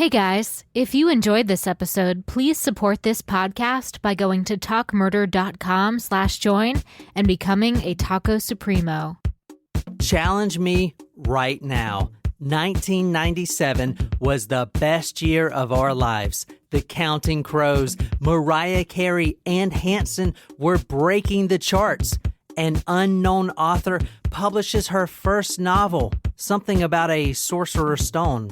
Hey guys, if you enjoyed this episode, please support this podcast by going to talkmurder.com/join and becoming a Taco Supremo. Challenge me right now. 1997 was the best year of our lives. The Counting Crows, Mariah Carey, and Hanson were breaking the charts. An unknown author publishes her first novel, something about a sorcerer's stone.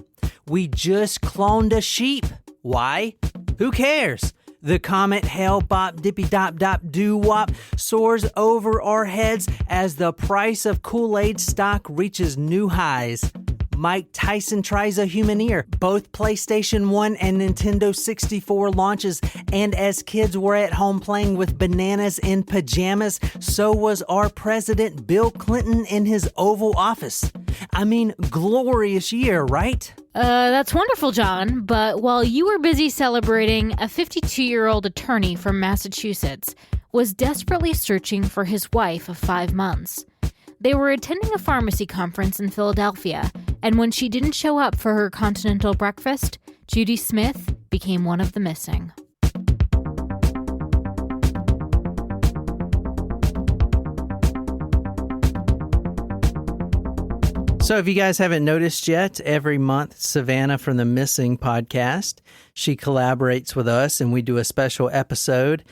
We just cloned a sheep. Why? Who cares? The comet hell bop dippy dop dop doo wop soars over our heads as the price of Kool-Aid stock reaches new highs. Mike Tyson tries a human ear. Both PlayStation 1 and Nintendo 64 launches, and as kids were at home playing with bananas in pajamas, so was our president Bill Clinton in his Oval Office. I mean, glorious year, right? That's wonderful, John, but while you were busy celebrating, a 52-year-old attorney from Massachusetts was desperately searching for his wife of 5 months. They were attending a pharmacy conference in Philadelphia, and when she didn't show up for her continental breakfast, Judy Smith became one of the missing. So if you guys haven't noticed yet, every month, Savannah from the Missing podcast, she collaborates with us and we do a special episode.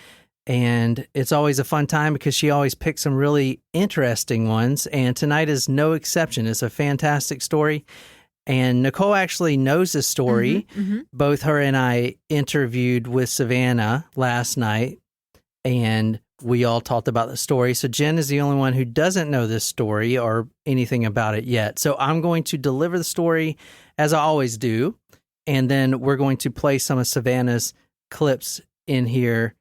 And it's always a fun time because she always picks some really interesting ones. And tonight is no exception. It's a fantastic story. And Nicole actually knows this story. Both her and I interviewed with Savannah last night, and we all talked about the story. So Jen is the only one who doesn't know this story or anything about it yet. So I'm going to deliver the story as I always do. And then we're going to play some of Savannah's clips in here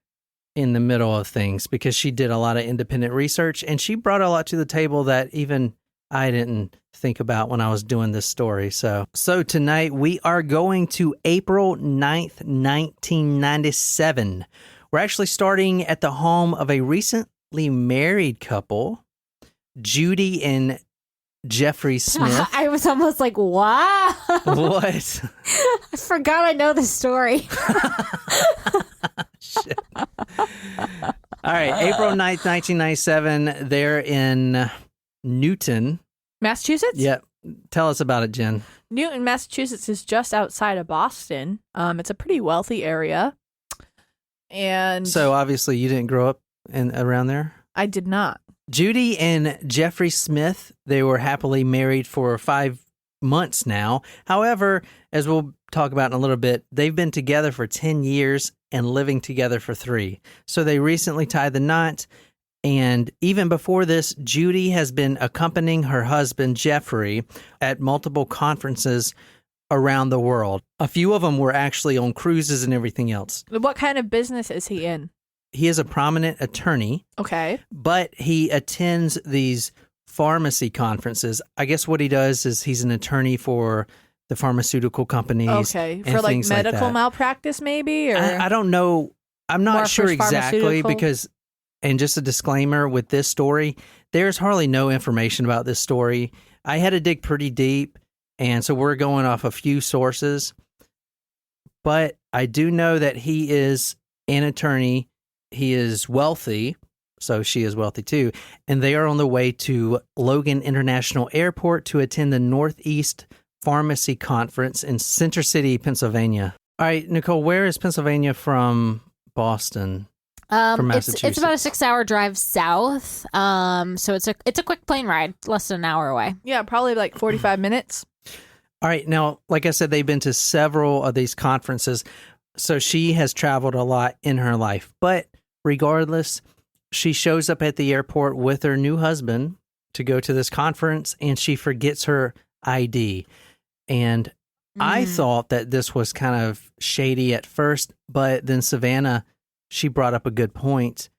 in the middle of things because she did a lot of independent research and she brought a lot to the table that even I didn't think about when I was doing this story. So tonight we are going to April 9th, 1997. We're actually starting at the home of a recently married couple, Judy and Jeffrey Smith. I was almost like, wow. What? I forgot I know this story. Shit. All right, April 9th, 1997. They're in Newton, Massachusetts? Yep. Tell us about it, Jen. Newton, Massachusetts is just outside of Boston. It's a pretty wealthy area. And So obviously you didn't grow up around there? I did not. Judy and Jeffrey Smith, they were happily married for 5 months now. However, as we'll talk about in a little bit, they've been together for 10 years and living together for 3. So they recently tied the knot. And even before this, Judy has been accompanying her husband, Jeffrey, at multiple conferences around the world. A few of them were actually on cruises and everything else. What kind of business is he in? He is a prominent attorney. Okay. But he attends these pharmacy conferences. I guess what he does is he's an attorney for the pharmaceutical companies. Okay. And For like things medical like that. malpractice maybe? Or I don't know. I'm More not for sure exactly pharmaceutical? because, and just a disclaimer with this story, there's hardly no information about this story. I had to dig pretty deep. And so we're going off a few sources. But I do know that he is an attorney. He is wealthy, so she is wealthy too. And they are on the way to Logan International Airport to attend the Northeast Pharmacy Conference in Center City, Pennsylvania. All right, Nicole, where is Pennsylvania from Boston? From Massachusetts? It's about a 6-hour drive south. So it's a quick plane ride, less than an hour away. Yeah, probably like 45 minutes. All right, now, like I said, they've been to several of these conferences, so she has traveled a lot in her life. But regardless, she shows up at the airport with her new husband to go to this conference, and she forgets her ID. And I thought that this was kind of shady at first, but then Savannah, she brought up a good point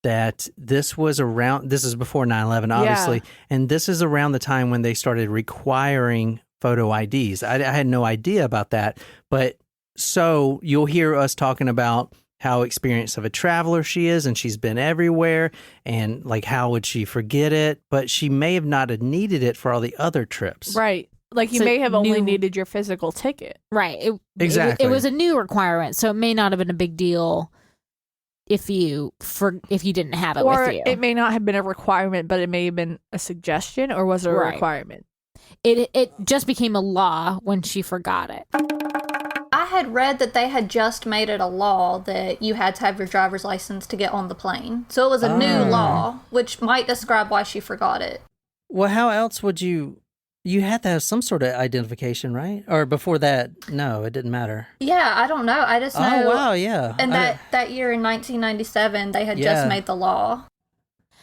that this is before 9/11, obviously, and this is around the time when they started requiring photo IDs. I had no idea about that, but so you'll hear us talking about how experienced of a traveler she is, and she's been everywhere, and like how would she forget it? But she may have not have needed it for all the other trips. Right. Like, you So may have only new- needed your physical ticket. Right. Exactly. It was a new requirement, so it may not have been a big deal if you didn't have it Or with you. it may not have been a requirement, but it may have been a suggestion, or was it a Right. requirement? It just became a law when she forgot it. I had read that they had just made it a law that you had to have your driver's license to get on the plane. So it was a new law, which might describe why she forgot it. Well, how else would you had to have some sort of identification, right? Or before that, no, it didn't matter. Yeah, I don't know. I just know. Oh, wow, yeah. And that year in 1997, they had Yeah. just made the law.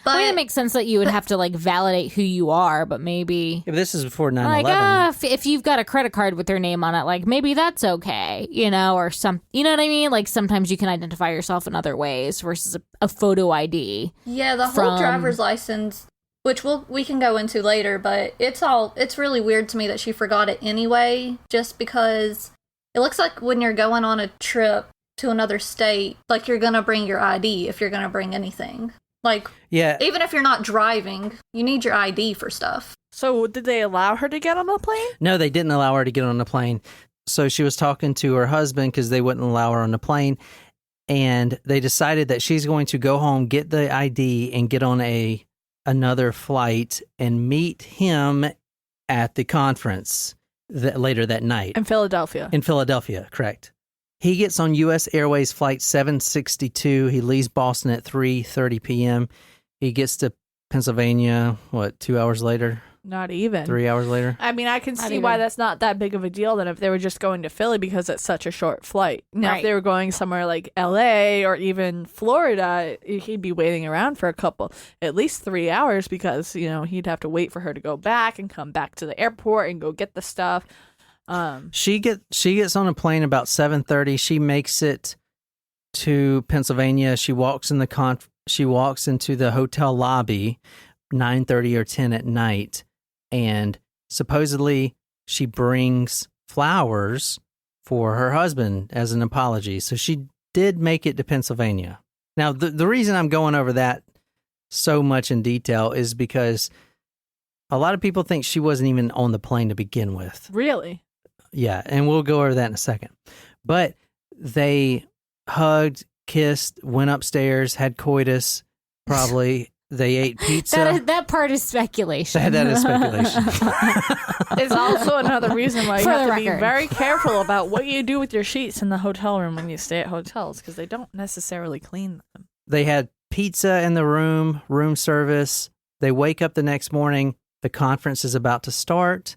But I mean, it makes sense that you would have to like validate who you are, but maybe Yeah, but this is before 9/11. like if you've got a credit card with their name on it, like maybe that's okay, or some, you know what I mean? Like sometimes you can identify yourself in other ways versus a photo ID. yeah, the whole from- driver's license, which we can go into later, but it's really weird to me that she forgot it anyway, just because it looks like when you're going on a trip to another state, like you're gonna bring your ID if you're gonna bring anything. Like, Yeah. even if you're not driving, you need your ID for stuff. So did they allow her to get on the plane? No, they didn't allow her to get on the plane. So she was talking to her husband because they wouldn't allow her on the plane. And they decided that she's going to go home, get the ID, and get on another flight and meet him at the conference later that night. In Philadelphia. In Philadelphia, correct. He gets on U.S. Airways Flight 762. He leaves Boston at 3:30 p.m. He gets to Pennsylvania, 2 hours later? Not even. 3 hours later? I mean, I can Not see why even. that's not that big of a deal than if they were just going to Philly because it's such a short flight. Now, Right. if they were going somewhere like LA or even Florida, he'd be waiting around for at least 3 hours because, he'd have to wait for her to go back and come back to the airport and go get the stuff. She gets on a plane about 7:30. She makes it to Pennsylvania. She walks into the hotel lobby 9:30 or 10 at night, and supposedly she brings flowers for her husband as an apology. So she did make it to Pennsylvania. Now, the reason I'm going over that so much in detail is because a lot of people think she wasn't even on the plane to begin with. Really? Yeah, and we'll go over that in a second. But they hugged, kissed, went upstairs, had coitus, probably. They ate pizza. That part is speculation. That is speculation. It's also another reason why you For have the to be record. very careful about what you do with your sheets in the hotel room when you stay at hotels because they don't necessarily clean them. They had pizza in the room service. They wake up the next morning. The conference is about to start.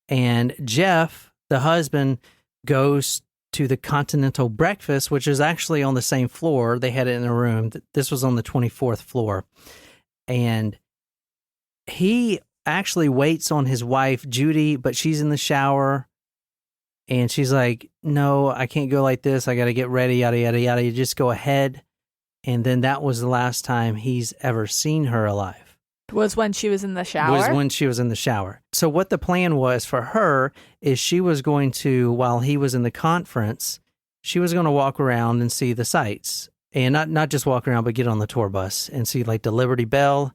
And Jeff, the husband, goes to the continental breakfast, which is actually on the same floor. They had it in a room. This was on the 24th floor. And he actually waits on his wife, Judy, but she's in the shower. And she's like, no, I can't go like this. I got to get ready, yada, yada, yada. You just go ahead. And then that was the last time he's ever seen her alive. Was when she was in the shower? Was when she was in the shower. So what the plan was for her is she was going to, while he was in the conference, she was going to walk around and see the sights. And not just walk around, but get on the tour bus and see like the Liberty Bell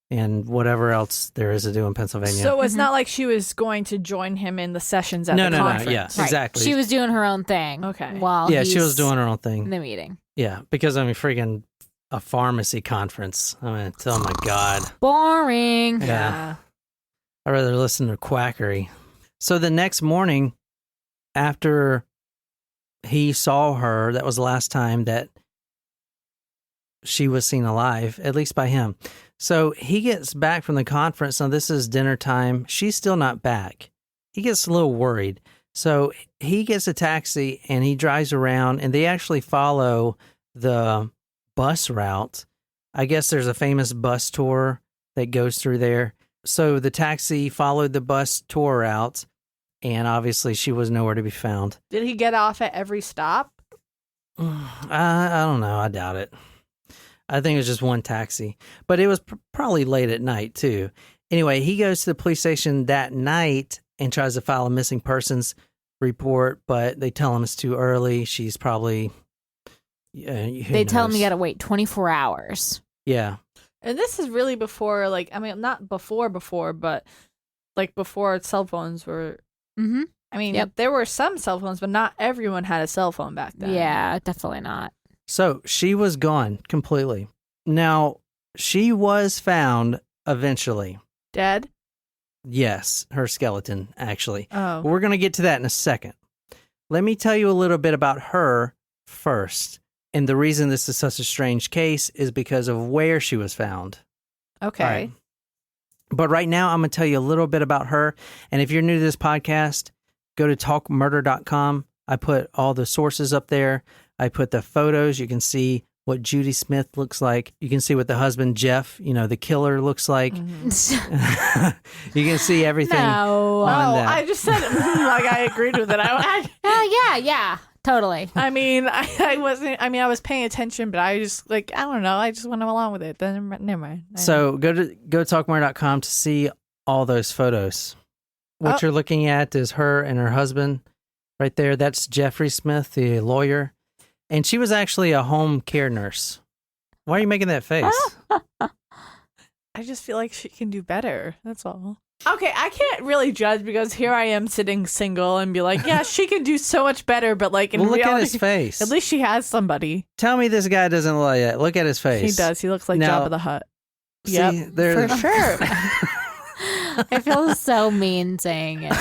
and whatever else there is to do in Pennsylvania. So it's not like she was going to join him in the sessions at No, the conference. yeah, Right. exactly. She was doing her own thing. Okay. While Yeah, she he's was doing her own in thing. the meeting. Yeah, because I mean, freaking a pharmacy conference. I mean, oh my God. Boring. Yeah. I'd rather listen to quackery. So the next morning, after he saw her, that was the last time that she was seen alive, at least by him. So he gets back from the conference. Now, this is dinner time. She's still not back. He gets a little worried. So he gets a taxi and he drives around, and they actually follow the bus route. I guess there's a famous bus tour that goes through there. So the taxi followed the bus tour route, and obviously she was nowhere to be found. Did he get off at every stop? I don't know. I doubt it. I think it was just one taxi, but it was probably late at night too. Anyway, he goes to the police station that night and tries to file a missing persons report, but they tell him it's too early. She's probably... They tell him you got to wait 24 hours. Yeah. And this is really before, not before, but like before cell phones were. Mm-hmm. I mean, there were some cell phones, but not everyone had a cell phone back then. Yeah, definitely not. So she was gone completely. Now, she was found eventually. Dead? Yes, her skeleton, actually. Oh. We're going to get to that in a second. Let me tell you a little bit about her first. And the reason this is such a strange case is because of where she was found. Okay. All right. But right now, I'm going to tell you a little bit about her. And if you're new to this podcast, go to talkmurder.com. I put all the sources up there. I put the photos. You can see what Judy Smith looks like. You can see what the husband, Jeff, the killer looks like. Mm-hmm. You can see everything. No. on that. I just said it like I agreed with it. Yeah, totally. I mean, I wasn't. I mean, I was paying attention, but I just I don't know. I just went along with it. Then never mind. So go to talkmurder.com to see all those photos. What you're looking at is her and her husband right there. That's Jeffrey Smith, the lawyer. And she was actually a home care nurse. Why are you making that face? I just feel like she can do better. That's all. Okay, I can't really judge because here I am sitting single and be like, yeah, she can do so much better. But like in Well, look reality, at his face. at least she has somebody. Tell me this guy doesn't look like that. Look at his face. He does. He looks like Now- Jabba the Hutt. See, Yep, there- for sure. I feel so mean saying it.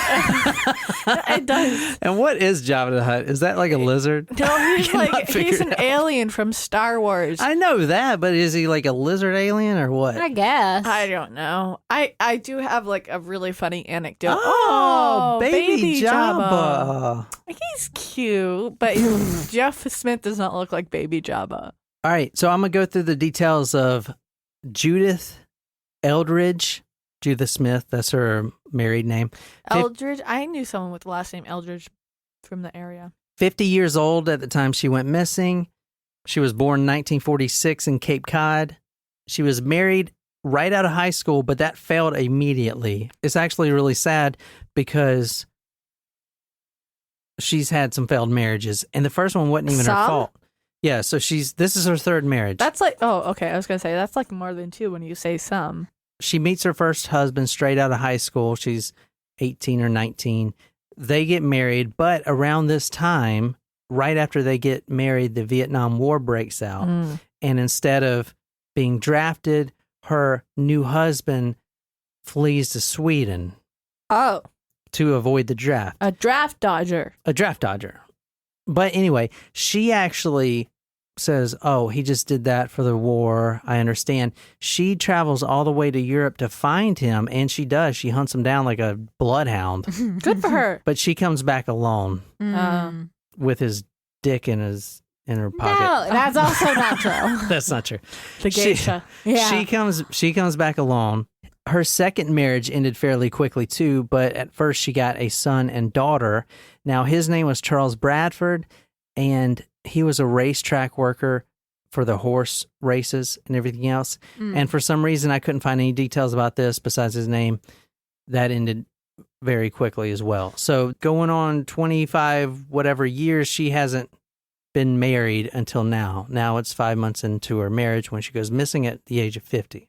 It does. And what is Jabba the Hutt? Is that like a lizard? No, he's cannot like figure he's it an out. alien from Star Wars. I know that, but is he like a lizard alien or what? I guess. I don't know. I do have like a really funny anecdote. Oh, baby Jabba. He's cute, but Jeff Smith does not look like baby Jabba. All right, so I'm going to go through the details of Judith Smith, that's her married name. Eldridge. I knew someone with the last name Eldridge from the area. 50 years old at the time she went missing. She was born in 1946 in Cape Cod. She was married right out of high school, but that failed immediately. It's actually really sad because she's had some failed marriages, and the first one wasn't even her Some? fault. Yeah, so this is her third marriage. That's like, oh, okay. I was going to say, that's like more than two when you say some. She meets her first husband straight out of high school. She's 18 or 19. They get married, but around this time, right after they get married, the Vietnam War breaks out. And instead of being drafted, her new husband flees to Sweden Oh, to avoid the draft. a draft dodger. A draft dodger. But anyway, she actually says, oh, he just did that for the war. I understand. She travels all the way to Europe to find him, and she does. She hunts him down like a bloodhound. Good for her. But she comes back alone with his dick in her pocket. No, that's also not true. That's not true. The geisha. Yeah. She comes back alone. Her second marriage ended fairly quickly too, but at first she got a son and daughter. Now his name was Charles Bradford, and he was a racetrack worker for the horse races and everything else. And for some reason, I couldn't find any details about this besides his name. That ended very quickly as well. So going on 25 whatever years, she hasn't been married until now. Now it's 5 months into her marriage when she goes missing at the age of 50.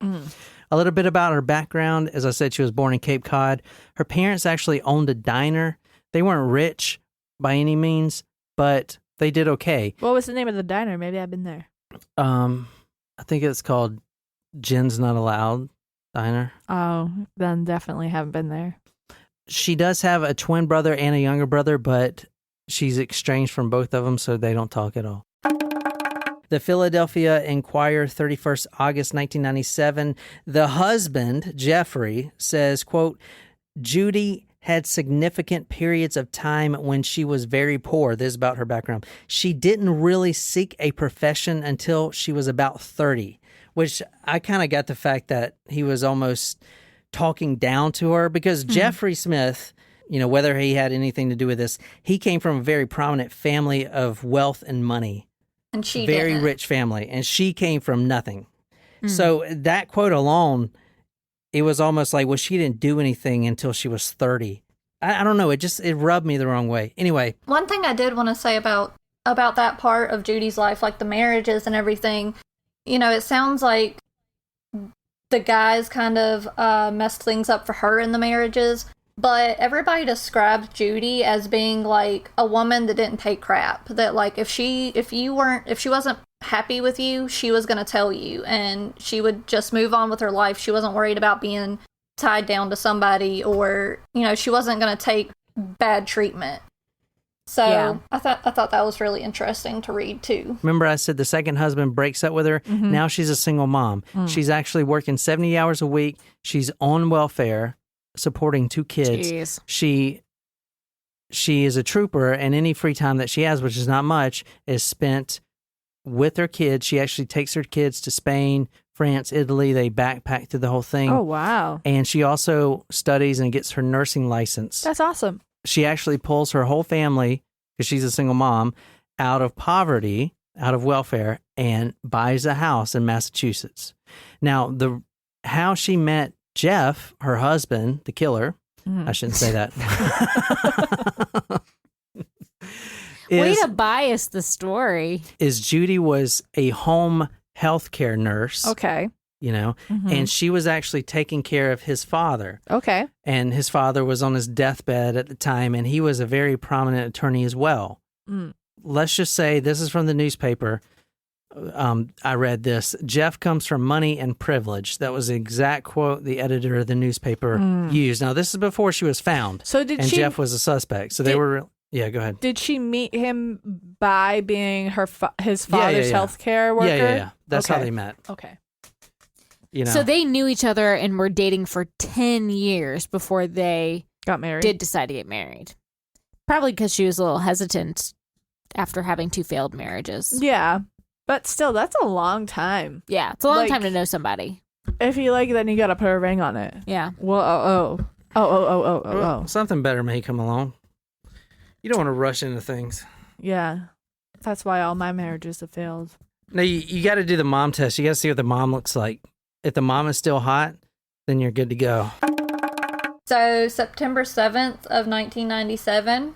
A little bit about her background. As I said, she was born in Cape Cod. Her parents actually owned a diner. They weren't rich by any means, but they did okay. What was the name of the diner? Maybe I've been there. I think it's called Jen's Not Allowed Diner. Oh, then definitely haven't been there. She does have a twin brother and a younger brother, but she's estranged from both of them, so they don't talk at all. The Philadelphia Inquirer, 31st August 1997. The husband, Jeffrey, says, quote, Judy had significant periods of time when she was very poor. This is about her background. She didn't really seek a profession until she was about 30, which I kind of got the fact that he was almost talking down to her because Jeffrey Smith, whether he had anything to do with this, he came from a very prominent family of wealth and money. And she very didn't. rich family, and she came from nothing. So that quote alone, it was almost like, well, she didn't do anything until she was 30. I don't know. It rubbed me the wrong way. Anyway. One thing I did want to say about that part of Judy's life, like the marriages and everything, it sounds like the guys kind of messed things up for her in the marriages. But everybody described Judy as being like a woman that didn't take crap. That like if she wasn't happy with you, she was gonna tell you, and she would just move on with her life. She wasn't worried about being tied down to somebody, or she wasn't gonna take bad treatment. So Yeah. I thought that was really interesting to read too. Remember I said the second husband breaks up with her? Now she's a single mom. She's actually working 70 hours a week. She's on welfare, supporting 2 kids. Jeez. She is a trooper, and any free time that she has, which is not much, is spent with her kids. She actually takes her kids to Spain, France, Italy. They backpack through the whole thing. Oh, wow. And she also studies and gets her nursing license. That's awesome. She actually pulls her whole family, because she's a single mom, out of poverty, out of welfare, and buys a house in Massachusetts. Now, how she met Jeff, her husband, the killer, I shouldn't say that. Way to bias the story. Is Judy was a home healthcare nurse. Okay. And she was actually taking care of his father. Okay. And his father was on his deathbed at the time, and he was a very prominent attorney as well. Let's just say, this is from the newspaper. I read this. Jeff comes from money and privilege. That was the exact quote the editor of the newspaper used. Now, this is before she was found. So Jeff was a suspect. So they were... Yeah, go ahead. Did she meet him by being his father's healthcare worker? Yeah. That's how they met. Okay. So they knew each other and were dating for 10 years before they got married. Did decide to get married. Probably because she was a little hesitant after having 2 failed marriages. Yeah. But still, that's a long time. Yeah, it's a long time to know somebody. If you like, then you got to put a ring on it. Yeah. Well, Well, something better may come along. You don't want to rush into things. Yeah. That's why all my marriages have failed. No, you got to do the mom test. You got to see what the mom looks like. If the mom is still hot, then you're good to go. So September 7th of 1997,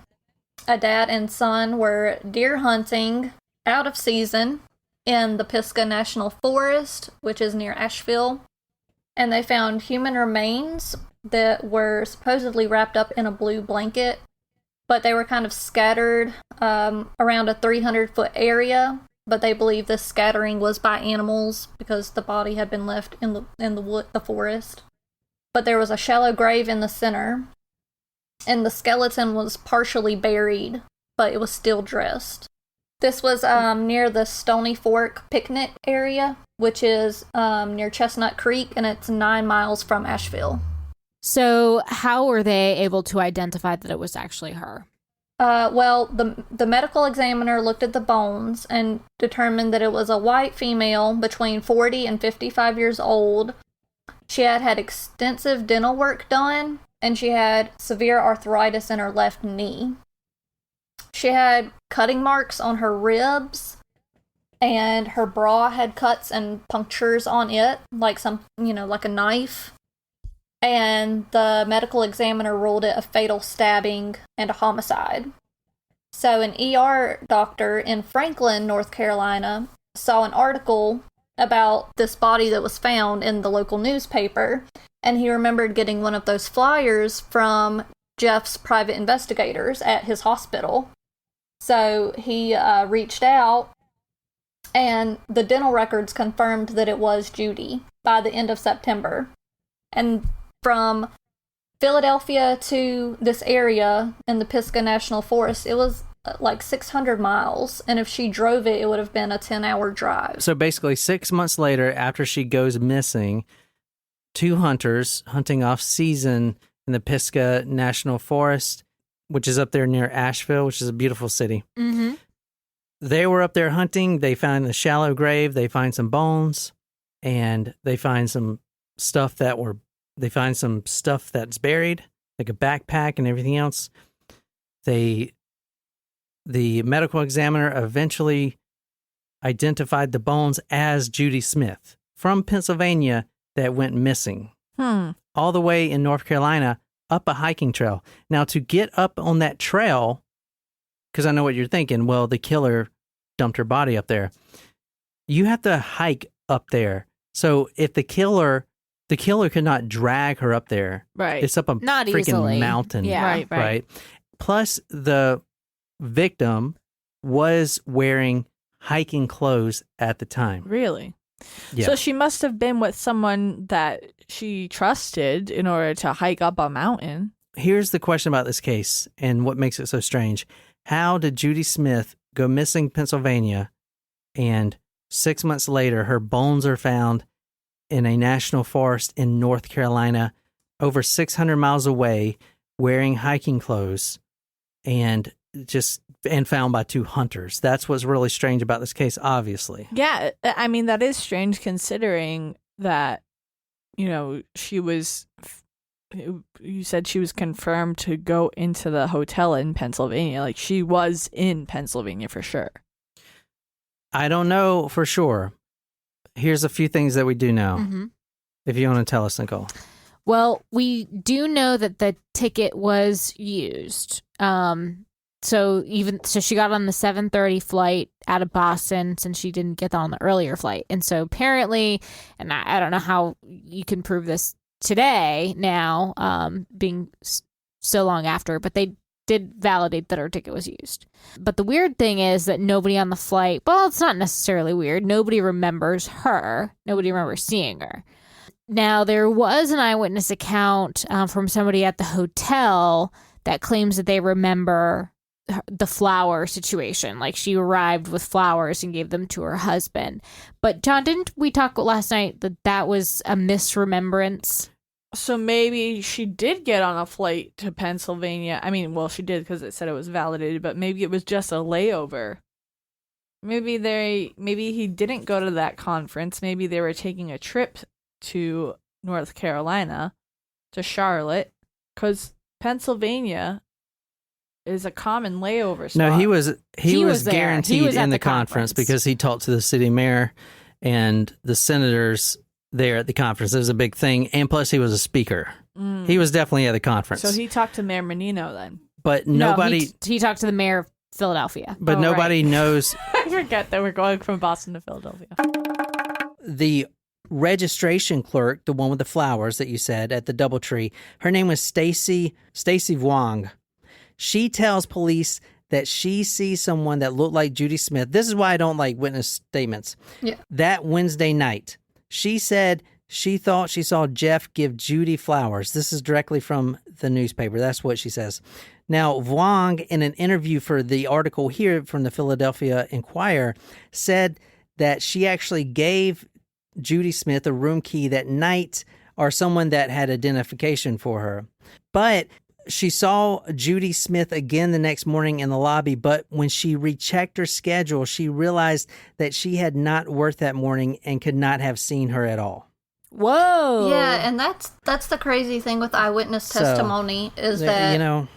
a dad and son were deer hunting out of season in the Pisgah National Forest, which is near Asheville, and they found human remains that were supposedly wrapped up in a blue blanket, but they were kind of scattered around a 300-foot area, but they believe this scattering was by animals because the body had been left in the forest. But there was a shallow grave in the center, and the skeleton was partially buried, but it was still dressed. This was near the Stony Fork picnic area, which is near Chestnut Creek, and it's 9 miles from Asheville. So how were they able to identify that it was actually her? Well, the medical examiner looked at the bones and determined that it was a white female between 40 and 55 years old. She had extensive dental work done, and she had severe arthritis in her left knee. She had cutting marks on her ribs, and her bra had cuts and punctures on it, like like a knife. And the medical examiner ruled it a fatal stabbing and a homicide. So an ER doctor in Franklin, North Carolina, saw an article about this body that was found in the local newspaper, and he remembered getting one of those flyers from Jeff's private investigators at his hospital. So he reached out, and the dental records confirmed that it was Judy by the end of September. And from Philadelphia to this area in the Pisgah National Forest, it was like 600 miles. And if she drove it, it would have been a 10-hour drive. So basically 6 months later, after she goes missing, 2 hunters hunting off season in the Pisgah National Forest, which is up there near Asheville, which is a beautiful city. Mm-hmm. They were up there hunting. They find a shallow grave. They find some bones, and they find some stuff that's buried, like a backpack and everything else. The medical examiner eventually identified the bones as Judy Smith from Pennsylvania that went missing. All the way in North Carolina, up a hiking trail. Now, to get up on that trail, because I know what you're thinking, well, the killer dumped her body up there. You have to hike up there. So if the killer The killer could not drag her up there. Right. It's up a Not freaking easily. mountain. Yeah. Right. Plus, the victim was wearing hiking clothes at the time. Really? Yeah. So she must have been with someone that she trusted in order to hike up a mountain. Here's the question about this case and what makes it so strange. How did Judy Smith go missing in Pennsylvania, and 6 months later her bones are found in a national forest in North Carolina, over 600 miles away, wearing hiking clothes, and found by two hunters? That's what's really strange about this case, obviously. Yeah, I mean, that is strange considering that, she was, you said she was confirmed to go into the hotel in Pennsylvania. Like, she was in Pennsylvania for sure. I don't know for sure. Here's a few things that we do know. Mm-hmm. If you want to tell us, Nicole. Well, we do know that the ticket was used. So she got on the 7:30 flight out of Boston, since she didn't get on the earlier flight. And so apparently, and I don't know how you can prove this today now, being so long after, but they did validate that her ticket was used. But the weird thing is that nobody on the flight, well, it's not necessarily weird. Nobody remembers her. Nobody remembers seeing her. Now, there was an eyewitness account from somebody at the hotel that claims that they remember the flower situation. Like, she arrived with flowers and gave them to her husband. But John, didn't we talk last night that was a misremembrance? So maybe she did get on a flight to Pennsylvania. I mean, well, she did because it said it was validated, but maybe it was just a layover. Maybe he didn't go to that conference. Maybe they were taking a trip to North Carolina, to Charlotte, because Pennsylvania is a common layover spot. No, he was there. guaranteed He was at in the the conference conference. because he talked to the city mayor and the senators there at the conference. It was a big thing, and plus he was a speaker. He was definitely at the conference. So he talked to Mayor Menino then. But nobody. No, he talked to the mayor of Philadelphia. But nobody knows. I forget that we're going from Boston to Philadelphia. The registration clerk, the one with the flowers that you said at the DoubleTree, her name was Stacy Vuong. She tells police that she sees someone that looked like Judy Smith. This is why I don't like witness statements. Yeah. That Wednesday night, she said she thought she saw Jeff give Judy flowers. This is directly from the newspaper. That's what she says. Now, Vuong, in an interview for the article here from the Philadelphia Inquirer, said that she actually gave Judy Smith a room key that night, or someone that had identification for her. But she saw Judy Smith again the next morning in the lobby, but when she rechecked her schedule, she realized that she had not worked that morning and could not have seen her at all. Whoa. Yeah, and that's the crazy thing with eyewitness testimony is that...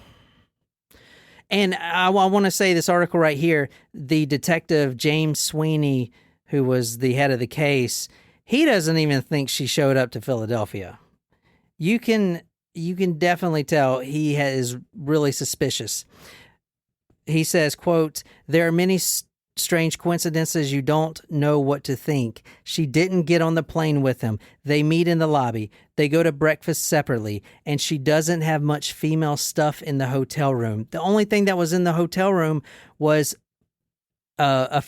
And I want to say this article right here, the detective James Sweeney, who was the head of the case, he doesn't even think she showed up to Philadelphia. You can definitely tell he is really suspicious. He says, quote, "There are many strange coincidences. You don't know what to think. She didn't get on the plane with him. They meet in the lobby. They go to breakfast separately, and she doesn't have much female stuff in the hotel room. The only thing that was in the hotel room was a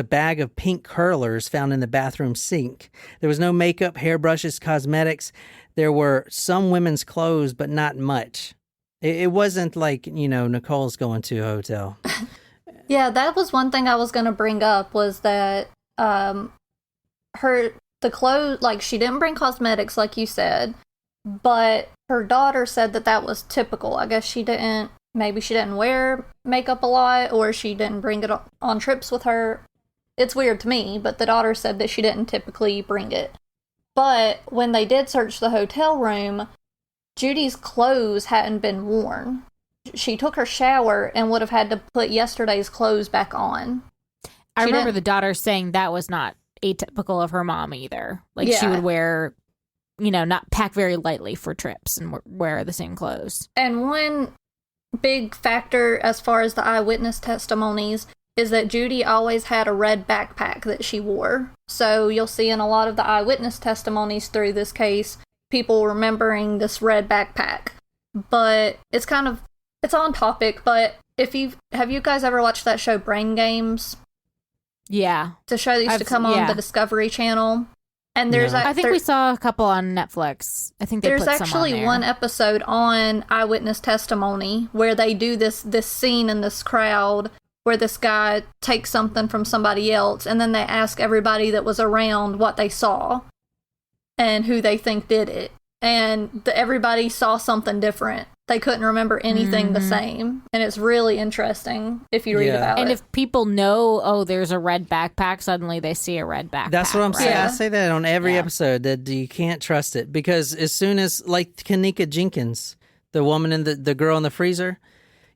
bag of pink curlers found in the bathroom sink. There was no makeup, hairbrushes, cosmetics. There were some women's clothes, but not much. It wasn't like, Nicole's going to a hotel." Yeah, that was one thing I was going to bring up, was that the clothes, like, she didn't bring cosmetics like you said, but her daughter said that was typical. I guess maybe she didn't wear makeup a lot, or she didn't bring it on trips with her. It's weird to me, but the daughter said that she didn't typically bring it. But when they did search the hotel room, Judy's clothes hadn't been worn. She took her shower and would have had to put yesterday's clothes back on. I remember the daughter saying that was not atypical of her mom either. Like, Yeah. she would wear, not pack very lightly for trips and wear the same clothes. And one big factor as far as the eyewitness testimonies is that Judy always had a red backpack that she wore. So you'll see in a lot of the eyewitness testimonies through this case, people remembering this red backpack. But it's on topic, but have you guys ever watched that show Brain Games? Yeah. It's a show that used to come on the Discovery Channel. And there's I think we saw a couple on Netflix. I think there's put some actually on there. one episode on eyewitness testimony where they do this scene in this crowd where this guy takes something from somebody else, and then they ask everybody that was around what they saw and who they think did it. And everybody saw something different. They couldn't remember anything the same. And it's really interesting if you read about it. And if people know, there's a red backpack, suddenly they see a red backpack. That's what I'm saying. Yeah. I say that on every episode, that you can't trust it. Because as soon as, like Kanika Jenkins, the woman in the girl in the freezer,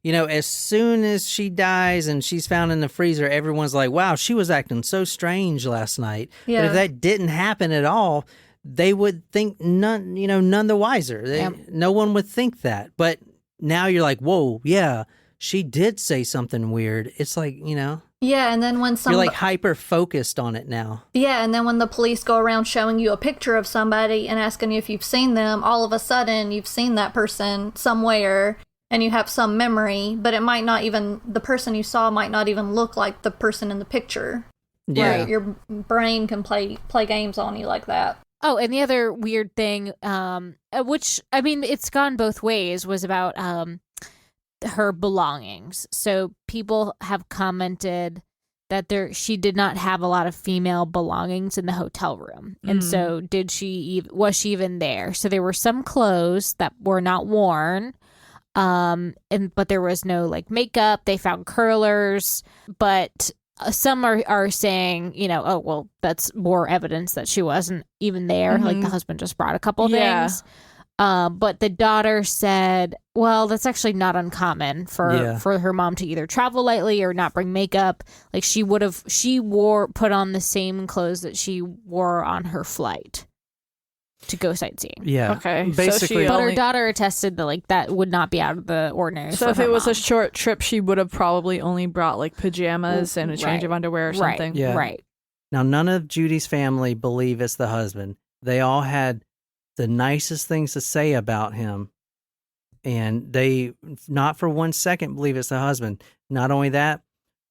as soon as she dies and she's found in the freezer, everyone's like, wow, she was acting so strange last night. Yeah. But if that didn't happen at all, they would think none the wiser. No one would think that. But now you're like, whoa, yeah, she did say something weird. It's like, Yeah, and then when you're like hyper focused on it now. Yeah, and then when the police go around showing you a picture of somebody and asking you if you've seen them, all of a sudden you've seen that person somewhere and you have some memory, but it might not even, the person you saw might not even look like the person in the picture. Yeah. Right, your brain can play games on you like that. Oh, and the other weird thing, which, I mean, it's gone both ways, was about her belongings. So people have commented that she did not have a lot of female belongings in the hotel room. And so was she even there? So there were some clothes that were not worn, but there was no like makeup. They found curlers, but some are saying, that's more evidence that she wasn't even there. Like the husband just brought a couple things. But the daughter said, well, that's actually not uncommon for her mom to either travel lightly or not bring makeup. Like she put on the same clothes that she wore on her flight to go sightseeing. Yeah. Okay. Basically, So but her daughter attested that that would not be out of the ordinary. So for if her it was mom. a short trip, she would have probably only brought like pajamas and a change of underwear or something. Yeah. Right. Now, none of Judy's family believe it's the husband. They all had the nicest things to say about him, and they not for 1 second believe it's the husband. Not only that,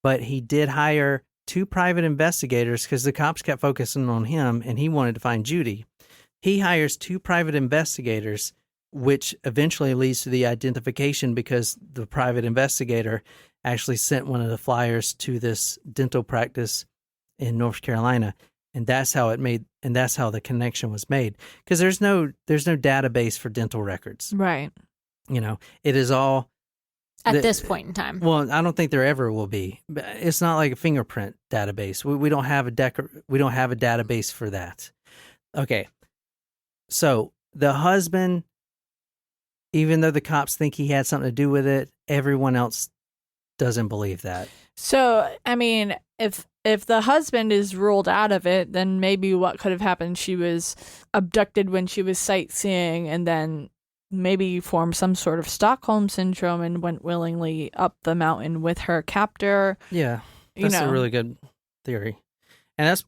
but he did hire 2 private investigators because the cops kept focusing on him and he wanted to find Judy. He hires 2 private investigators, which eventually leads to the identification because the private investigator actually sent one of the flyers to this dental practice in North Carolina. And that's how that's how the connection was made. Because there's no database for dental records. Right. It is all At this point in time. Well, I don't think there ever will be. It's not like a fingerprint database. We don't have a database for that. Okay. So the husband, even though the cops think he had something to do with it, everyone else doesn't believe that. So, I mean, if the husband is ruled out of it, then maybe what could have happened, she was abducted when she was sightseeing and then maybe formed some sort of Stockholm syndrome and went willingly up the mountain with her captor. Yeah, that's a really good theory. And that's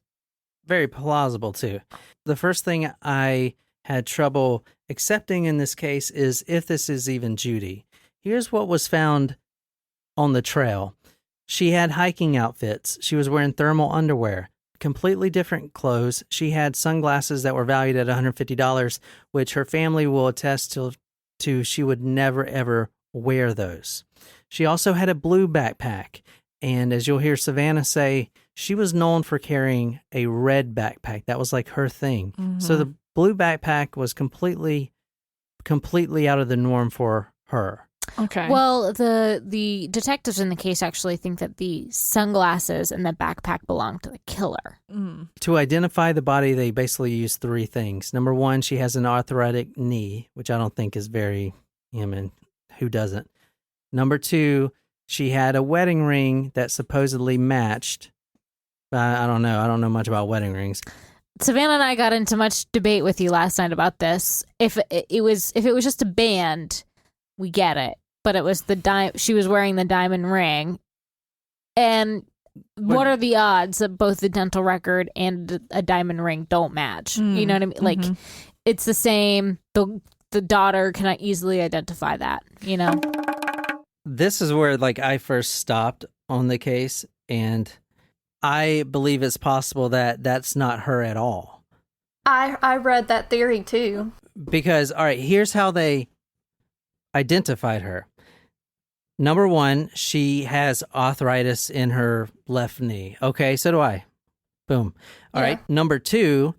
very plausible, too. The first thing I had trouble accepting in this case is if this is even Judy. Here's what was found on the trail. She had hiking outfits. She was wearing thermal underwear, completely different clothes. She had sunglasses that were valued at $150, which her family will attest to she would never, ever wear those. She also had a blue backpack. And as you'll hear Savannah say, she was known for carrying a red backpack. That was like her thing. Mm-hmm. So the blue backpack was completely out of the norm for her. Okay. Well, the detectives in the case actually think that the sunglasses and the backpack belong to the killer. Mm. To identify the body, they basically use 3 things. Number 1, she has an arthritic knee, which I don't think is very, who doesn't? Number 2, she had a wedding ring that supposedly matched. I don't know. I don't know much about wedding rings. Savannah and I got into much debate with you last night about this. If it was just a band, we get it. But it was she was wearing the diamond ring. And what are the odds that both the dental record and a diamond ring don't match? You know what I mean? Like, it's the same. The daughter cannot easily identify that, you know? This is where, like, I first stopped on the case, and I believe it's possible that that's not her at all. I read that theory too. Because, all right, here's how they identified her. Number one, she has arthritis in her left knee. Okay, so do I. Boom. All right. Number two,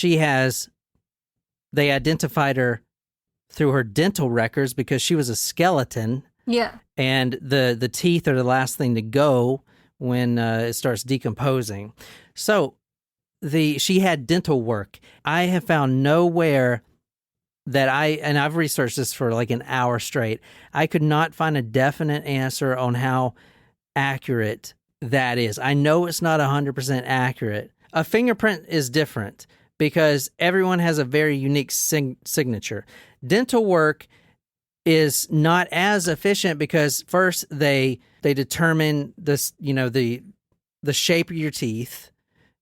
they identified her through her dental records because she was a skeleton. Yeah. And the teeth are the last thing to go when it starts decomposing. So she had dental work. I have found nowhere that I've researched this for like an hour straight. I could not find a definite answer on how accurate that is. I know it's not 100% accurate. A fingerprint is different because everyone has a very unique signature. Dental work is not as efficient because first they determine this, the shape of your teeth,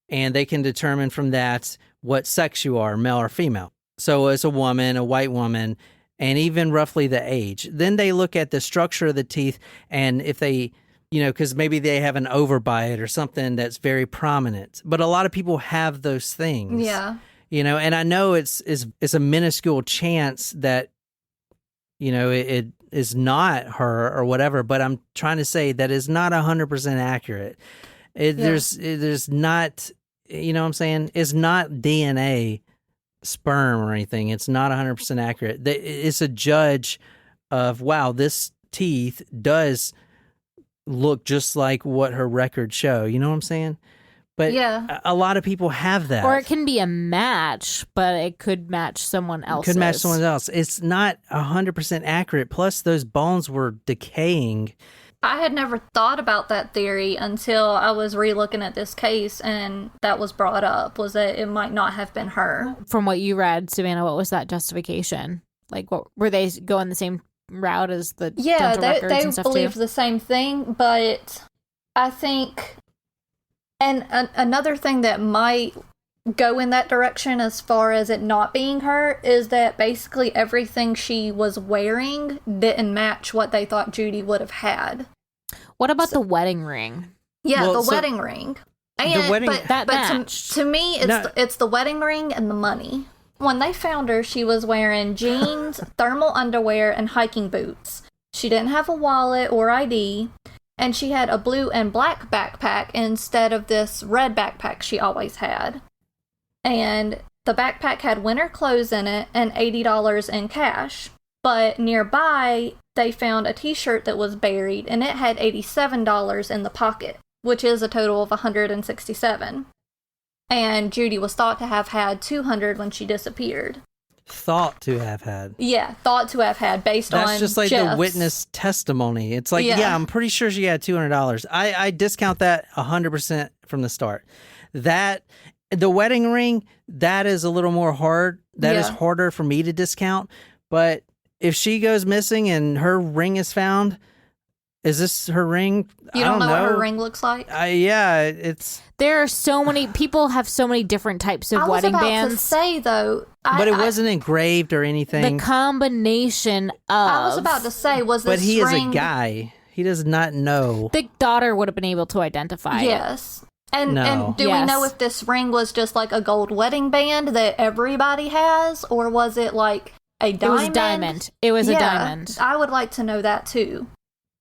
and they can determine from that what sex you are, male or female. So as a woman, a white woman, and even roughly the age. Then they look at the structure of the teeth, and if they, because maybe they have an overbite or something that's very prominent. But a lot of people have those things. Yeah. And I know it's a minuscule chance that, it is not her or whatever, but I'm trying to say that is not 100% accurate. There's not, what I'm saying? It's not DNA sperm or anything. It's not 100% accurate. It's a judge of, wow, this teeth does look just like what her records show. You know what I'm saying? But a lot of people have that. Or it can be a match, but it could match someone else's. It could match someone else. It's not 100% accurate. Plus, those bones were decaying. I had never thought about that theory until I was re-looking at this case, and that was brought up, was that it might not have been her. From what you read, Savannah, what was that justification? Like, what were they going the same route as the dental records and stuff too? They believed the same thing, but I think... And another thing that might go in that direction as far as it not being her is that basically everything she was wearing didn't match what they thought Judy would have had. What about the wedding ring? Yeah, the wedding ring. And, the wedding... But to me, it's the wedding ring and the money. When they found her, she was wearing jeans, thermal underwear, and hiking boots. She didn't have a wallet or ID. And she had a blue and black backpack instead of this red backpack she always had. And the backpack had winter clothes in it and $80 in cash. But nearby, they found a t-shirt that was buried, and it had $87 in the pocket, which is a total of $167. And Judy was thought to have had $200 when she disappeared. Thought to have had. Yeah, thought to have had based on That's just like Jeff's. The witness testimony. It's like, yeah, I'm pretty sure she had $200. I discount that 100% from the start. That, the wedding ring, that is a little more hard. That is harder for me to discount. But if she goes missing and her ring is found, is this her ring? You don't know what her ring looks like? It's... There are so many... People have so many different types of wedding bands. I was about to say, though... But it wasn't engraved or anything. The combination of... I was about to say, was this But he ring... is a guy. He does not know. The daughter would have been able to identify Yes. it. And do we know if this ring was just like a gold wedding band that everybody has? Or was it like a diamond? It was a diamond. It was a diamond. I would like to know that, too.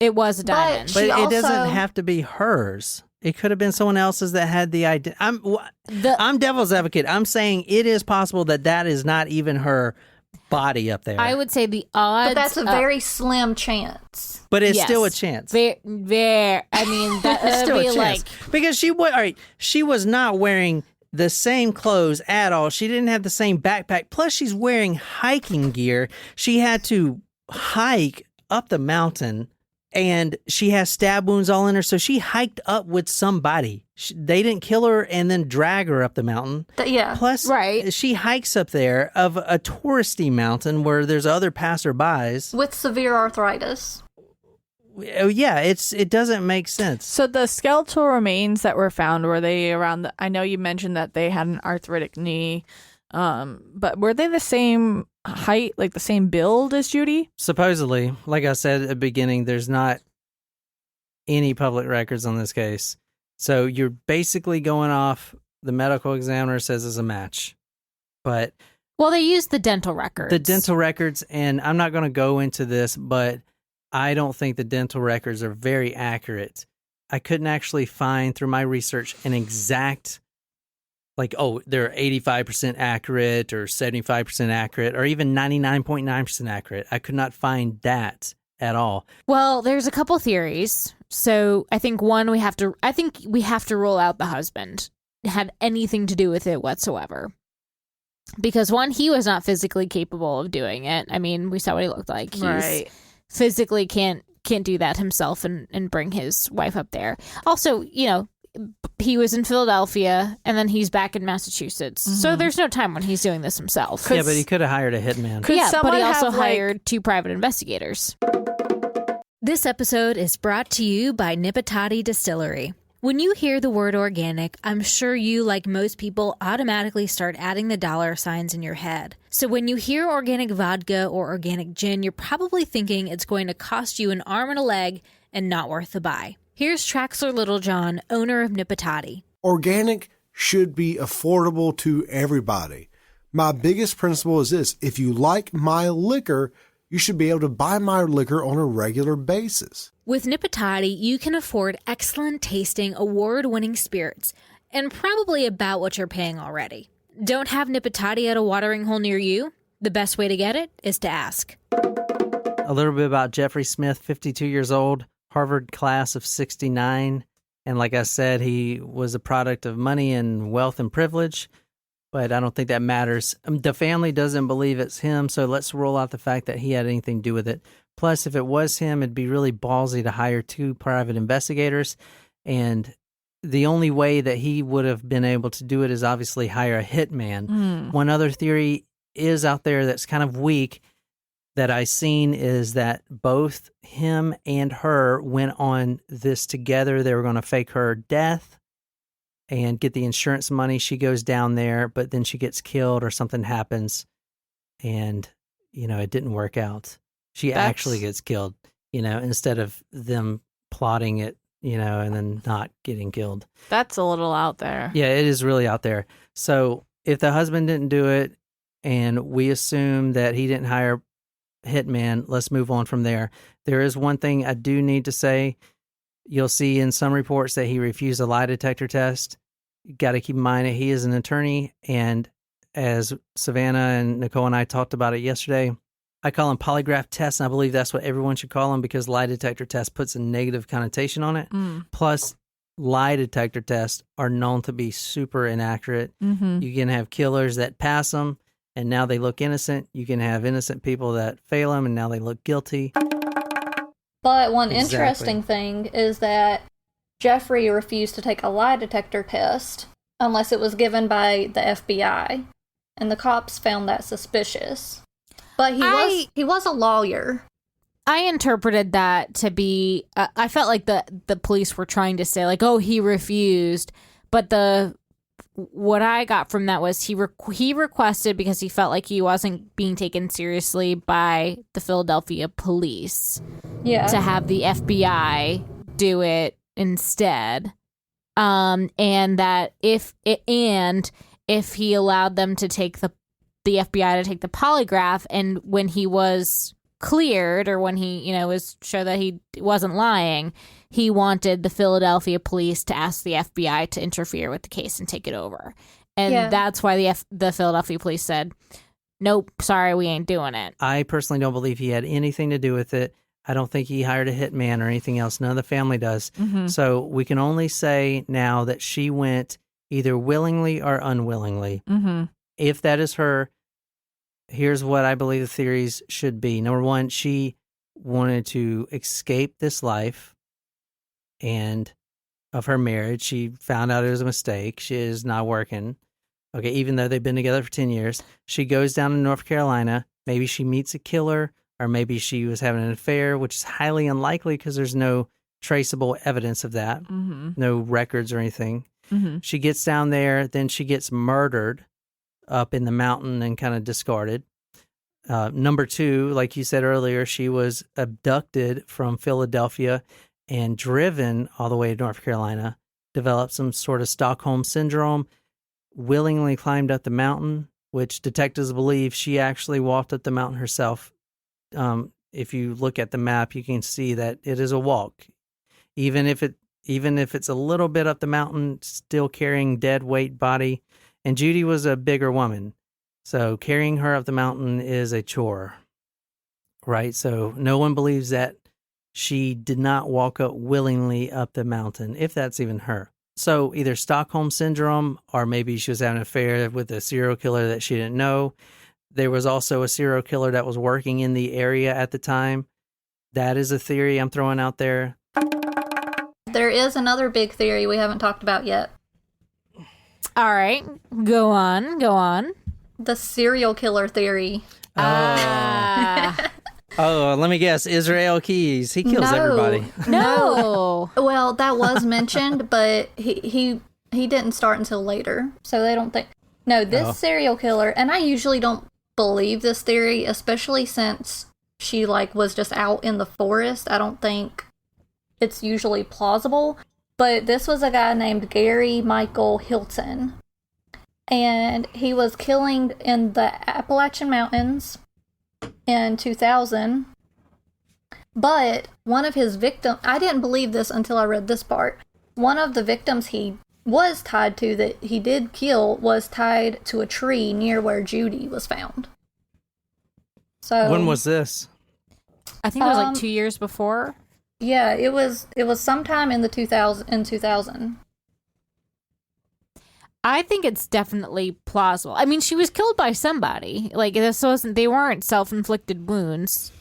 It was a diamond. But it doesn't have to be hers. It could have been someone else's that had the idea. I'm devil's advocate. I'm saying it is possible that is not even her body up there. I would say the odds... But that's a very slim chance. But it's still a chance. I mean, that would still be a chance. Because she was not wearing the same clothes at all. She didn't have the same backpack. Plus, she's wearing hiking gear. She had to hike up the mountain. And she has stab wounds all in her, so she hiked up with somebody. They didn't kill her and then drag her up the mountain. Plus, she hikes up there of a touristy mountain where there's other passerbys. With severe arthritis. Oh, yeah, it doesn't make sense. So the skeletal remains that were found, were they around I know you mentioned that they had an arthritic knee, but were they the same height, like the same build as Judy? Supposedly, like I said at the beginning, there's not any public records on this case. So you're basically going off the medical examiner says is a match. But Well, they used the dental records. And I'm not going to go into this, but I don't think the dental records are very accurate. I couldn't actually find through my research an exact, like, oh, they're 85% accurate or 75% accurate or even 99.9% accurate. I could not find that at all. Well, there's a couple theories. So I think one, we have to rule out the husband had anything to do with it whatsoever. Because one, he was not physically capable of doing it. I mean, we saw what he looked like. He's physically can't do that himself and bring his wife up there. Also, he was in Philadelphia and then he's back in Massachusetts. Mm-hmm. So there's no time when he's doing this himself. Yeah, but he could have hired a hitman. But he also hired 2 private investigators. This episode is brought to you by Nipatati Distillery. When you hear the word organic, I'm sure you, like most people, automatically start adding the dollar signs in your head. So when you hear organic vodka or organic gin, you're probably thinking it's going to cost you an arm and a leg and not worth the buy. Here's Traxler Littlejohn, owner of Nipatati. Organic should be affordable to everybody. My biggest principle is this: if you like my liquor, you should be able to buy my liquor on a regular basis. With Nipatati, you can afford excellent tasting, award-winning spirits, and probably about what you're paying already. Don't have Nipatati at a watering hole near you? The best way to get it is to ask. A little bit about Jeffrey Smith, 52 years old, Harvard class of 69. And like I said, he was a product of money and wealth and privilege. But I don't think that matters. The family doesn't believe it's him, so let's rule out the fact that he had anything to do with it. Plus, if it was him, it'd be really ballsy to hire 2 private investigators. And the only way that he would have been able to do it is obviously hire a hitman. One other theory is out there that's kind of weak that I seen is that both him and her went on this together. They were going to fake her death and get the insurance money. She goes down there, but then she gets killed or something happens and, it didn't work out. She actually gets killed, instead of them plotting it, and then not getting killed. That's a little out there. Yeah, it is really out there. So if the husband didn't do it and we assume that he didn't hire hitman, let's move on from there. There is one thing I do need to say. You'll see in some reports that he refused a lie detector test. You got to keep in mind that he is an attorney, and as Savannah and Nicole and I talked about it yesterday, I call them polygraph tests, and I believe that's what everyone should call them because lie detector test puts a negative connotation on it. Plus, lie detector tests are known to be super inaccurate. Mm-hmm. You can have killers that pass them, and now they look innocent. You can have innocent people that fail them, and now they look guilty. But one interesting thing is that Jeffrey refused to take a lie detector test unless it was given by the FBI, and the cops found that suspicious. But he was a lawyer. I interpreted that to be, I felt like the police were trying to say, like, oh, he refused. But what I got from that was he requested because he felt like he wasn't being taken seriously by the Philadelphia police. Yeah. To have the FBI do it instead. And that if he allowed them to take the FBI to take the polygraph, and when he was cleared, or when he, was sure that he wasn't lying, he wanted the Philadelphia police to ask the FBI to interfere with the case and take it over. And that's why the Philadelphia police said, nope, sorry, we ain't doing it. I personally don't believe he had anything to do with it. I don't think he hired a hitman or anything else. None of the family does. Mm-hmm. So we can only say now that she went either willingly or unwillingly. Mm-hmm. If that is her, here's what I believe the theories should be. Number one, she wanted to escape this life and of her marriage. She found out it was a mistake. She is not working. Okay, even though they've been together for 10 years. She goes down to North Carolina. Maybe she meets a killer or maybe she was having an affair, which is highly unlikely because there's no traceable evidence of that, no records or anything. She gets down there, then she gets murdered up in the mountain and kind of discarded. Number 2, like you said earlier, she was abducted from Philadelphia and driven all the way to North Carolina, developed some sort of Stockholm syndrome, willingly climbed up the mountain, which detectives believe she actually walked up the mountain herself. If you look at the map, you can see that it is a walk. Even if it's a little bit up the mountain, still carrying dead weight body. And Judy was a bigger woman, so carrying her up the mountain is a chore, right? So no one believes that she did not walk up willingly up the mountain, if that's even her. So either Stockholm syndrome, or maybe she was having an affair with a serial killer that she didn't know. There was also a serial killer that was working in the area at the time. That is a theory I'm throwing out there. There is another big theory we haven't talked about yet. All right, go on. The serial killer theory. Oh, let me guess. Israel Keys. He kills everybody. No. Well, that was mentioned, but he didn't start until later. So they don't think. No, this serial killer, and I usually don't believe this theory, especially since she was just out in the forest. I don't think it's usually plausible. But this was a guy named Gary Michael Hilton. And he was killing in the Appalachian Mountains in 2000. But one of his victims, I didn't believe this until I read this part. One of the victims he was tied to, that he did kill, was tied to a tree near where Judy was found. So when was this? I think it was 2 years before. Yeah, it was sometime in the 2000. I think it's definitely plausible. I mean, she was killed by somebody. They weren't self-inflicted wounds.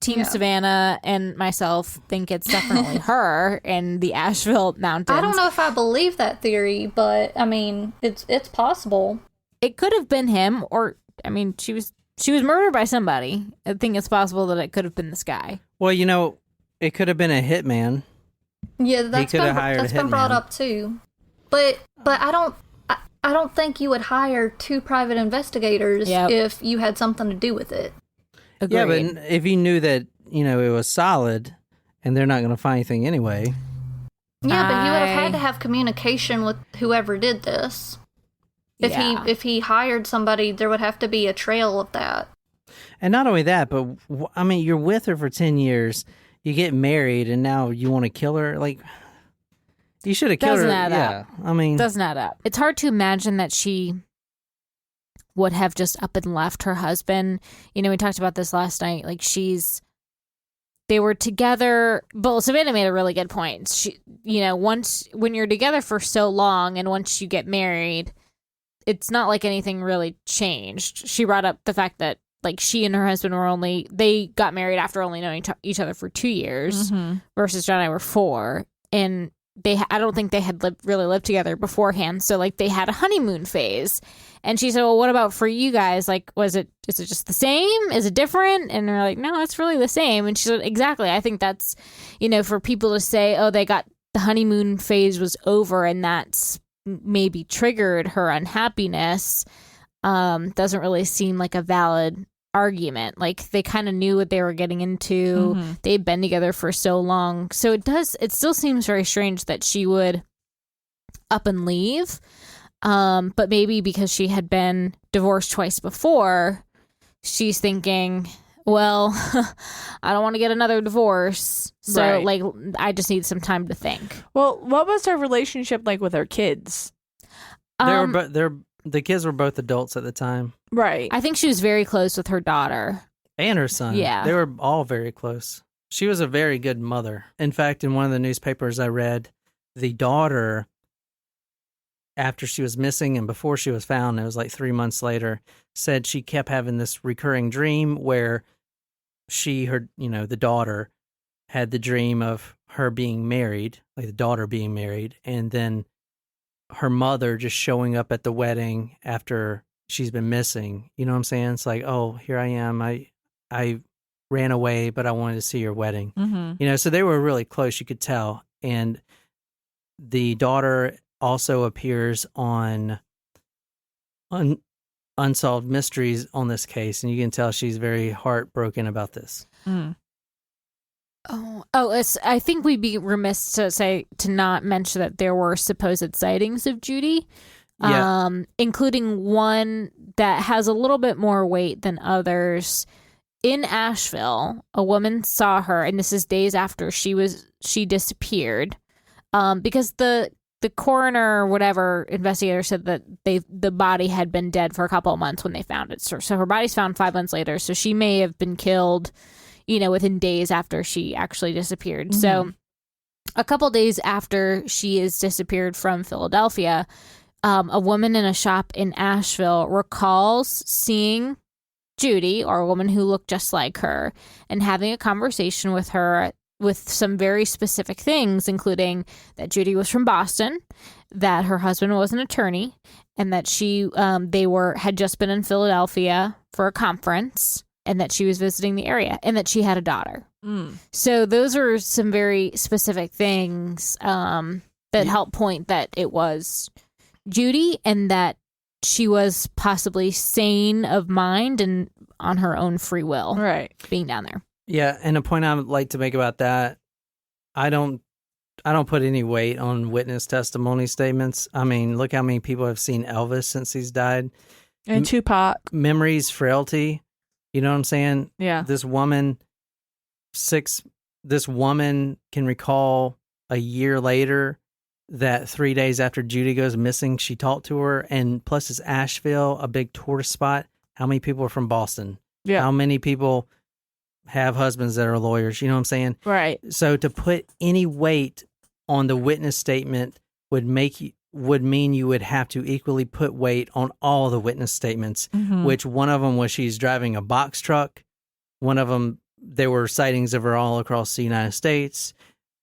Team Savannah and myself think it's definitely her in the Asheville mountains. I don't know if I believe that theory, but I mean, it's possible. It could have been him, or I mean, she was murdered by somebody. I think it's possible that it could have been this guy. Well, it could have been a hitman. Yeah, that's been brought up too. But I don't think you would hire 2 private investigators if you had something to do with it. Agreed. Yeah, but if you knew that, it was solid and they're not going to find anything anyway. Yeah, but you would have had to have communication with whoever did this. If he hired somebody, there would have to be a trail of that. And not only that, but I mean, you're with her for 10 years, you get married, and now you want to kill her? You should have killed her. Doesn't add up. I mean, doesn't add up. It's hard to imagine that she would have just up and left her husband. We talked about this last night. They were together. But Savannah made a really good point. She, when you're together for so long, and once you get married, it's not like anything really changed. She brought up the fact that she and her husband they got married after only knowing each other for 2 years, versus John and I were 4, and I don't think they had really lived together beforehand. So they had a honeymoon phase. And she said, well, what about for you guys? Is it just the same? Is it different? And they're like, no, it's really the same. And she said, exactly. I think that's, for people to say, oh, the honeymoon phase was over and that's maybe triggered her unhappiness, doesn't really seem like a valid argument. They kind of knew what they were getting into. They'd been together for so long. So it still seems very strange that she would up and leave. But maybe because she had been divorced twice before, she's thinking, well, I don't want to get another divorce. So Right. I just need some time to think. Well, what was her relationship like with her kids? the kids were both adults at the time. Right. I think she was very close with her daughter. And her son. Yeah. They were all very close. She was a very good mother. In fact, in one of the newspapers I read, the daughter, after she was missing and before she was found, it was 3 months later, said she kept having this recurring dream where the daughter had the dream of her being married, the daughter being married, and then her mother just showing up at the wedding after she's been missing. You know what I'm saying? It's oh, here I am. I ran away, but I wanted to see your wedding. Mm-hmm. You know, so they were really close, you could tell. And the daughter also appears on Unsolved Mysteries on this case, and you can tell she's very heartbroken about this. Mm. I think we'd be remiss to not mention that there were supposed sightings of Judy, including one that has a little bit more weight than others. In Asheville, a woman saw her, and this is days after she disappeared, because the coroner or whatever investigator said that the body had been dead for a couple of months when they found it. So her body's found 5 months later. So she may have been killed, within days after she actually disappeared. Mm-hmm. So a couple days after she is disappeared from Philadelphia, a woman in a shop in Asheville recalls seeing Judy, or a woman who looked just like her, and having a conversation with her with some very specific things, including that Judy was from Boston, that her husband was an attorney, and that had just been in Philadelphia for a conference, and that she was visiting the area, and that she had a daughter. Mm. So those are some very specific things that help point that it was Judy, and that she was possibly sane of mind and on her own free will, right, being down there. Yeah, and a point I would like to make about that, I don't put any weight on witness testimony statements. I mean, look how many people have seen Elvis since he's died. And Tupac. Memories, frailty. You know what I'm saying? Yeah. This woman can recall a year later that 3 days after Judy goes missing, she talked to her. And plus it's Asheville, a big tourist spot. How many people are from Boston? Yeah. How many people have husbands that are lawyers? You know what I'm saying? Right. So to put any weight on the witness statement would mean you would have to equally put weight on all the witness statements, mm-hmm. which one of them was she's driving a box truck. One of them, there were sightings of her all across the United States.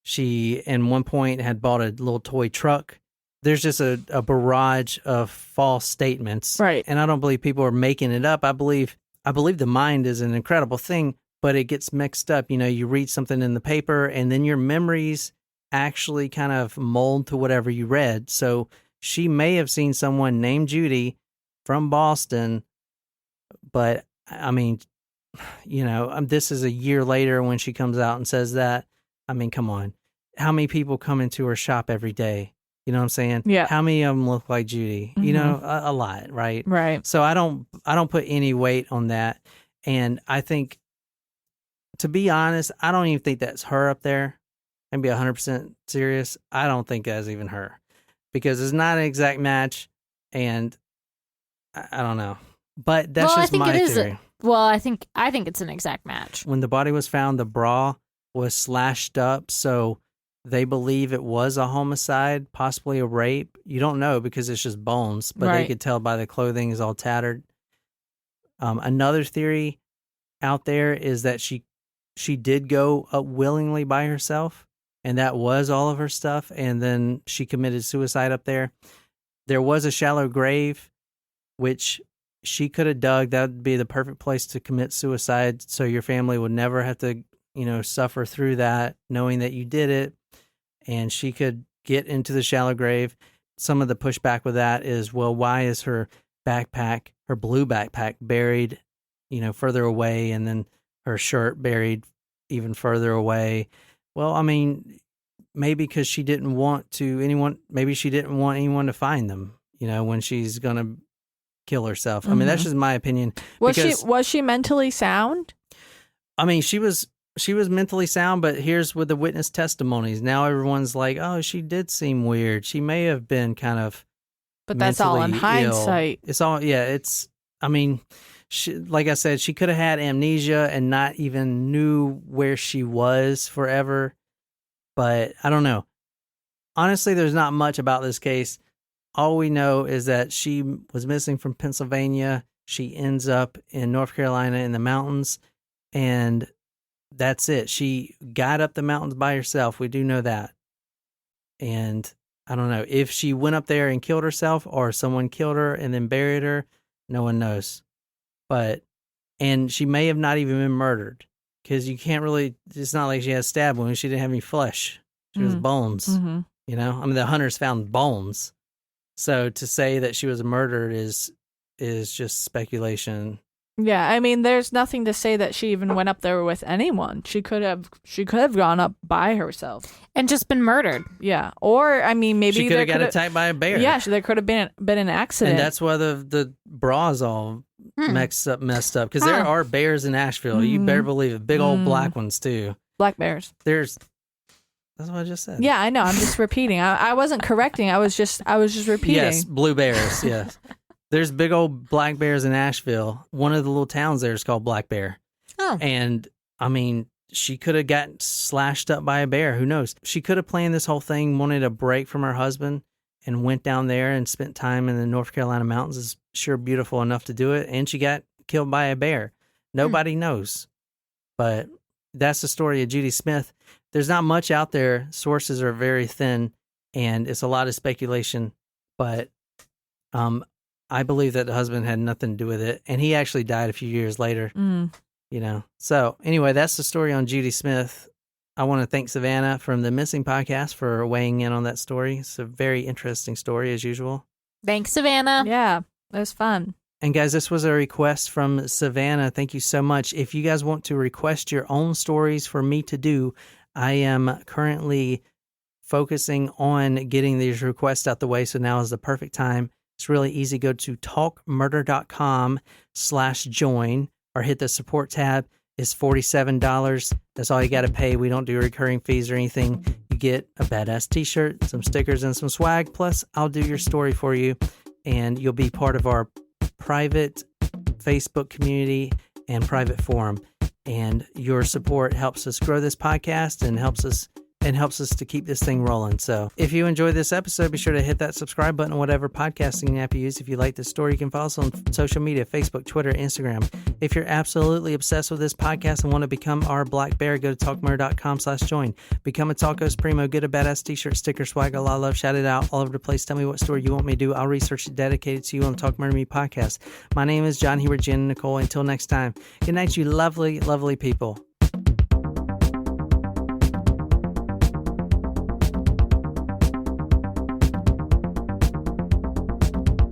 She, in one point, had bought a little toy truck. There's just a barrage of false statements. Right. And I don't believe people are making it up. I believe the mind is an incredible thing, but it gets mixed up. You read something in the paper, and then your memories actually kind of mold to whatever you read. So she may have seen someone named Judy from Boston, but I mean, this is a year later when she comes out and says that. I mean, come on. How many people come into her shop every day? You know what I'm saying? Yeah. How many of them look like Judy? Mm-hmm. A lot, right? Right. So I don't put any weight on that. And I think, to be honest, I don't even think that's her up there. And be 100% serious. I don't think that's even her, because it's not an exact match, and I don't know. But that's just my theory. I think it's an exact match. When the body was found, the bra was slashed up, so they believe it was a homicide, possibly a rape. You don't know because it's just bones, but they could tell by the clothing is all tattered. Another theory out there is that she did go up willingly by herself, and that was all of her stuff, and then she committed suicide up there. There was a shallow grave, which she could have dug. That would be the perfect place to commit suicide, so your family would never have to, suffer through that, knowing that you did it, and she could get into the shallow grave. Some of the pushback with that is, well, why is her blue backpack buried, further away, and then her shirt buried even further away? Well, I mean, maybe because she didn't want anyone to find them, when she's going to kill herself. Mm-hmm. I mean, that's just my opinion. Was she mentally sound? I mean, she was mentally sound, but here's with the witness testimonies. Now everyone's like, oh, she did seem weird. She may have been kind of But that's all in hindsight. It's all, I mean, like I said, she could have had amnesia and not even knew where she was forever. But I don't know. Honestly, there's not much about this case. All we know is that she was missing from Pennsylvania. She ends up in North Carolina in the mountains, and that's it. She got up the mountains by herself. We do know that. And I don't know if she went up there and killed herself or someone killed her and then buried her. No one knows. And she may have not even been murdered. because you can't really, it's not like she had stab wounds. She didn't have any flesh. She was bones, you know? I mean, the hunters found bones. So to say that she was murdered is just speculation. Yeah, I mean, there's nothing to say that she even went up there with anyone. She could have gone up by herself and just been murdered. Yeah, or I mean, maybe she could have got attacked by a bear. Yeah, there could have been an accident, and that's why the bra's all messed up. Because there are bears in Asheville. You better believe it. Big old black ones too. Black bears. That's what I just said. Yeah, I know. I'm just repeating. I wasn't correcting. I was just repeating. Yes, blue bears. Yes. There's big old black bears in Asheville. One of the little towns there is called Black Bear. Oh. And, I mean, she could have gotten slashed up by a bear. Who knows? She could have planned this whole thing, wanted a break from her husband, and went down there and spent time in the North Carolina mountains. It's sure beautiful enough to do it. And she got killed by a bear. Nobody knows. But that's the story of Judy Smith. There's not much out there. Sources are very thin, and it's a lot of speculation. But I believe that the husband had nothing to do with it, and he actually died a few years later. You know. So anyway, that's the story on Judy Smith. I want to thank Savannah from the Missing Podcast for weighing in on that story. It's a very interesting story, as usual. Thanks, Savannah. Yeah, it was fun. And guys, this was a request from Savannah. Thank you so much. If you guys want to request your own stories for me to do, I am currently focusing on getting these requests out the way, so now is the perfect time. It's really easy. Go to talkmurder.com/join or hit the support tab. It's $47. That's all you got to pay. We don't do recurring fees or anything. You get a badass t-shirt, some stickers, and some swag. Plus, I'll do your story for you, and you'll be part of our private Facebook community and private forum. And your support helps us grow this podcast and helps us to keep this thing rolling. So if you enjoyed this episode, be sure to hit that subscribe button on whatever podcasting app you use. If you like this story, you can follow us on social media, Facebook, Twitter, Instagram. If you're absolutely obsessed with this podcast and want to become our Black Bear, go to talkmurder.com/join. Become a Talkos Primo, get a badass t-shirt, sticker, swag, a lot of love, shout it out all over the place. Tell me what story you want me to do. I'll research it dedicated to you on the Talk Murder Me podcast. My name is John here with Jen and Nicole. Until next time, good night, you lovely, lovely people.